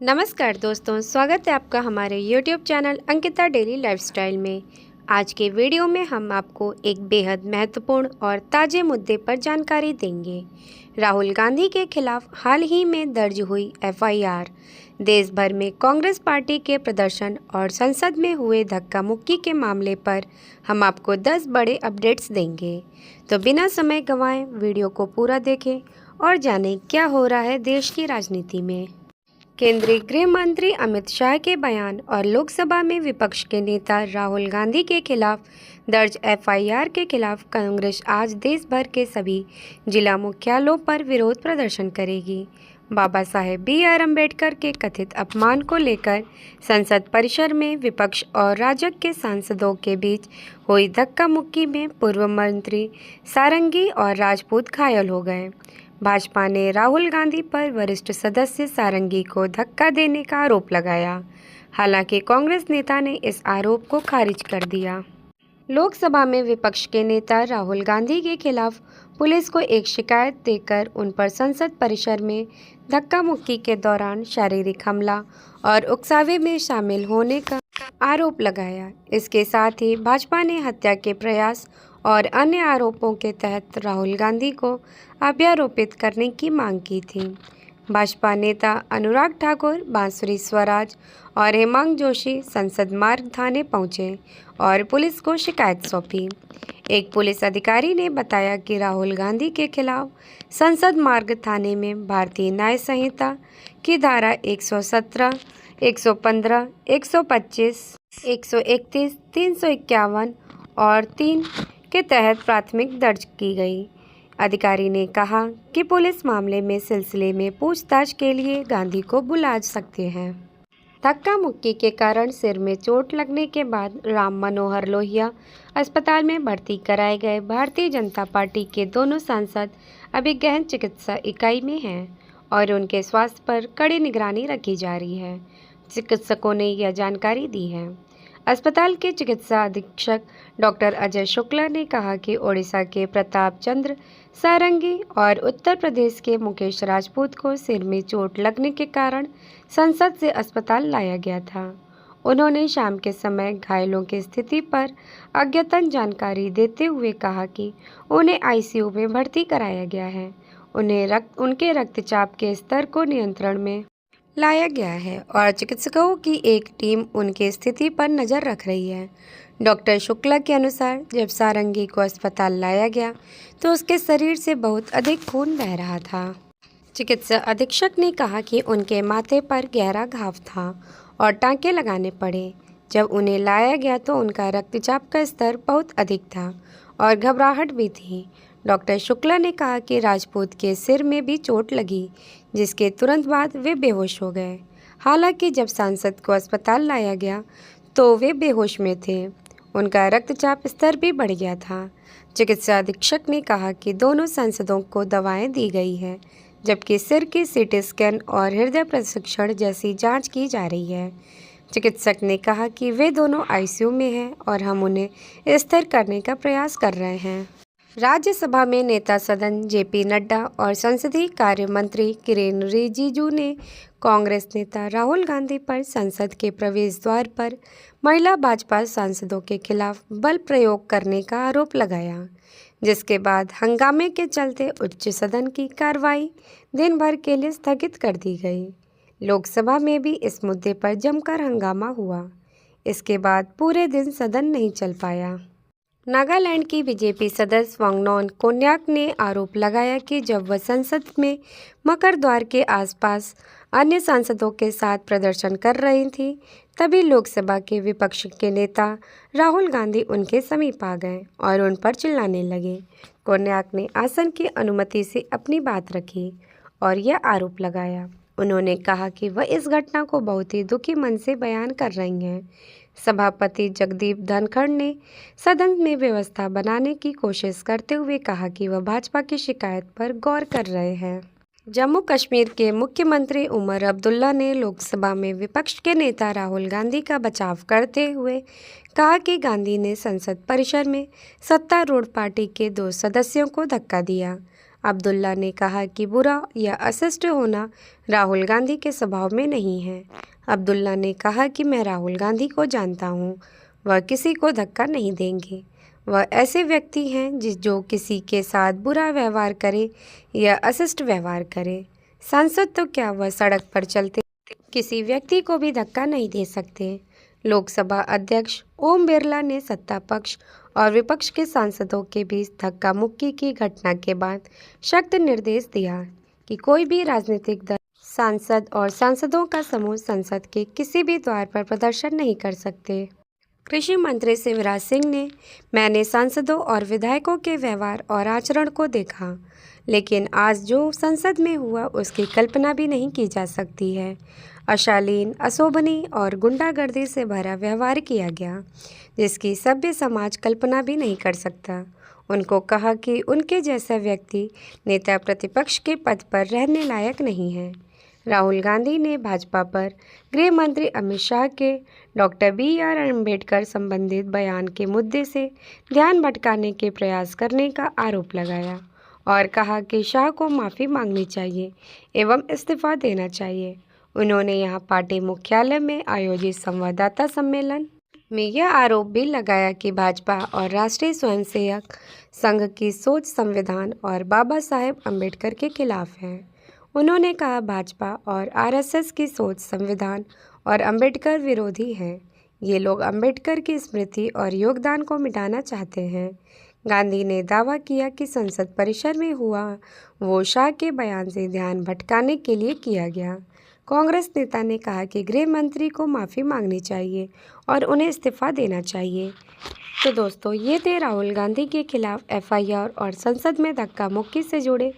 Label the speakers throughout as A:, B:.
A: नमस्कार दोस्तों, स्वागत है आपका हमारे YouTube channel Ankita daily lifestyle में। आज के वीडियो में हम आपको एक बेहद महत्वपूर्ण और ताज़े मुद्दे पर जानकारी देंगे। राहुल गांधी के खिलाफ हाल ही में दर्ज हुई FIR, देश भर में कांग्रेस पार्टी के प्रदर्शन और संसद में हुए धक्का मुक्की के मामले पर हम आपको 10 बड़े अपडेट्स देंगे। तो बिना समय गंवाए वीडियो को पूरा देखें और जानें क्या हो रहा है देश की राजनीति में। केंद्रीय गृह मंत्री अमित शाह के बयान और लोकसभा में विपक्ष के नेता राहुल गांधी के खिलाफ दर्ज FIR के खिलाफ कांग्रेस आज देश भर के सभी जिला मुख्यालयों पर विरोध प्रदर्शन करेगी। बाबा साहेब BR अम्बेडकर के कथित अपमान को लेकर संसद परिसर में विपक्ष और राजग के सांसदों के बीच हुई धक्का मुक्की में पूर्व मंत्री सारंगी और राजपूत घायल हो गए। भाजपा ने राहुल गांधी पर वरिष्ठ सदस्य सारंगी को धक्का देने का आरोप लगाया। हालांकि कांग्रेस नेता ने इस आरोप को खारिज कर दिया। लोकसभा में विपक्ष के नेता राहुल गांधी के खिलाफ पुलिस को एक शिकायत देकर उन पर संसद परिसर में धक्का मुक्की के दौरान शारीरिक हमला और उकसावे में शामिल होने का आरोप लगाया। इसके साथ ही भाजपा ने हत्या के प्रयास और अन्य आरोपों के तहत राहुल गांधी को अभ्यारोपित करने की मांग की थी। भाजपा नेता अनुराग ठाकुर, बांसुरी स्वराज और हेमांग जोशी संसद मार्ग थाने पहुंचे और पुलिस को शिकायत सौंपी। एक पुलिस अधिकारी ने बताया कि राहुल गांधी के खिलाफ संसद मार्ग थाने में भारतीय न्याय संहिता की धारा 117, 115, 125, 131, 351 और 3 के तहत प्राथमिक दर्ज की गई। अधिकारी ने कहा कि पुलिस मामले में सिलसिले में पूछताछ के लिए गांधी को बुला सकते हैं। धक्का मुक्की के कारण सिर में चोट लगने के बाद राम मनोहर लोहिया अस्पताल में भर्ती कराए गए। भारतीय जनता पार्टी के दोनों सांसद अभी गहन चिकित्सा इकाई में हैं और उनके स्वास्थ्य पर कड़ी निगरानी रखी जा रही है। चिकित्सकों ने यह जानकारी दी है। अस्पताल के चिकित्सा अधीक्षक डॉक्टर अजय शुक्ला ने कहा कि ओडिशा के प्रताप चंद्र सारंगी और उत्तर प्रदेश के मुकेश राजपूत को सिर में चोट लगने के कारण संसद से अस्पताल लाया गया था। उन्होंने शाम के समय घायलों की स्थिति पर अद्यतन जानकारी देते हुए कहा कि उन्हें ICU में भर्ती कराया गया है। उनके रक्तचाप के स्तर को नियंत्रण में लाया गया है और चिकित्सकों की एक टीम उनकी स्थिति पर नज़र रख रही है। डॉक्टर शुक्ला के अनुसार जब सारंगी को अस्पताल लाया गया तो उसके शरीर से बहुत अधिक खून बह रहा था। चिकित्सा अधीक्षक ने कहा कि उनके माथे पर गहरा घाव था और टाँके लगाने पड़े। जब उन्हें लाया गया तो उनका रक्तचाप का स्तर बहुत अधिक था और घबराहट भी थी। डॉक्टर शुक्ला ने कहा कि राजपूत के सिर में भी चोट लगी, जिसके तुरंत बाद वे बेहोश हो गए। हालांकि जब सांसद को अस्पताल लाया गया तो वे बेहोश में थे। उनका रक्तचाप स्तर भी बढ़ गया था। चिकित्सा अधीक्षक ने कहा कि दोनों सांसदों को दवाएं दी गई हैं, जबकि सिर की CT स्कैन और हृदय परीक्षण जैसी जांच की जा रही है। चिकित्सक ने कहा कि वे दोनों ICU में हैं और हम उन्हें स्थिर करने का प्रयास कर रहे हैं। राज्यसभा में नेता सदन JP नड्डा और संसदीय कार्य मंत्री किरेन रिजिजू ने कांग्रेस नेता राहुल गांधी पर संसद के प्रवेश द्वार पर महिला भाजपा सांसदों के खिलाफ बल प्रयोग करने का आरोप लगाया, जिसके बाद हंगामे के चलते उच्च सदन की कार्रवाई दिन भर के लिए स्थगित कर दी गई। लोकसभा में भी इस मुद्दे पर जमकर हंगामा हुआ। इसके बाद पूरे दिन सदन नहीं चल पाया। नागालैंड की BJP सदस्य वांगनोन कोन्याक ने आरोप लगाया कि जब वह संसद में मकर द्वार के आसपास अन्य सांसदों के साथ प्रदर्शन कर रही थी, तभी लोकसभा के विपक्ष के नेता राहुल गांधी उनके समीप आ गए और उन पर चिल्लाने लगे। कोन्याक ने आसन की अनुमति से अपनी बात रखी और यह आरोप लगाया। उन्होंने कहा कि वह इस घटना को बहुत ही दुखी मन से बयान कर रही हैं। सभापति जगदीप धनखड़ ने सदन में व्यवस्था बनाने की कोशिश करते हुए कहा कि वह भाजपा की शिकायत पर गौर कर रहे हैं। जम्मू कश्मीर के मुख्यमंत्री उमर अब्दुल्ला ने लोकसभा में विपक्ष के नेता राहुल गांधी का बचाव करते हुए कहा कि गांधी ने संसद परिसर में सत्तारूढ़ पार्टी के 2 सदस्यों को धक्का दिया। अब्दुल्ला ने कहा कि बुरा या अशिष्ट होना राहुल गांधी के स्वभाव में नहीं है। अब्दुल्ला ने कहा कि मैं राहुल गांधी को जानता हूं, वह किसी को धक्का नहीं देंगे। वह ऐसे व्यक्ति हैं जो किसी के साथ बुरा व्यवहार करे या अशिष्ट व्यवहार करे। सांसद तो क्या, वह सड़क पर चलते किसी व्यक्ति को भी धक्का नहीं दे सकते। लोकसभा अध्यक्ष ओम बिरला ने सत्ता पक्ष और विपक्ष के सांसदों के बीच धक्का मुक्की की घटना के बाद सख्त निर्देश दिया कि कोई भी राजनीतिक दल, सांसद और सांसदों का समूह संसद के किसी भी द्वार पर प्रदर्शन नहीं कर सकते। कृषि मंत्री शिवराज सिंह ने, मैंने सांसदों और विधायकों के व्यवहार और आचरण को देखा, लेकिन आज जो संसद में हुआ उसकी कल्पना भी नहीं की जा सकती है। अशालीन, अशोभनीय और गुंडागर्दी से भरा व्यवहार किया गया, जिसकी सभ्य समाज कल्पना भी नहीं कर सकता। उनको कहा कि उनके जैसा व्यक्ति नेता प्रतिपक्ष के पद पर रहने लायक नहीं है। राहुल गांधी ने भाजपा पर गृह मंत्री अमित शाह के डॉक्टर BR अम्बेडकर संबंधित बयान के मुद्दे से ध्यान भटकाने के प्रयास करने का आरोप लगाया और कहा कि शाह को माफ़ी मांगनी चाहिए एवं इस्तीफा देना चाहिए। उन्होंने यहां पार्टी मुख्यालय में आयोजित संवाददाता सम्मेलन में यह आरोप भी लगाया कि भाजपा और राष्ट्रीय स्वयंसेवक संघ की सोच संविधान और बाबा साहेब अम्बेडकर के खिलाफ है। उन्होंने कहा, भाजपा और RSS की सोच संविधान और अम्बेडकर विरोधी है। ये लोग अम्बेडकर की स्मृति और योगदान को मिटाना चाहते हैं। गांधी ने दावा किया कि संसद परिसर में हुआ वो शाह के बयान से ध्यान भटकाने के लिए किया गया। कांग्रेस नेता ने कहा कि गृह मंत्री को माफ़ी मांगनी चाहिए और उन्हें इस्तीफा देना चाहिए। तो दोस्तों, ये थे राहुल गांधी के खिलाफ FIR और संसद में धक्का मुक्की से जुड़े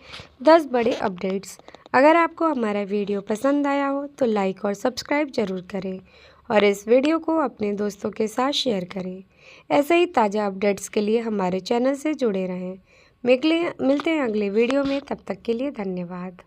A: 10 बड़े अपडेट्स। अगर आपको हमारा वीडियो पसंद आया हो तो लाइक और सब्सक्राइब जरूर करें और इस वीडियो को अपने दोस्तों के साथ शेयर करें। ऐसे ही ताज़ा अपडेट्स के लिए हमारे चैनल से जुड़े रहें। मिलते हैं अगले वीडियो में, तब तक के लिए धन्यवाद।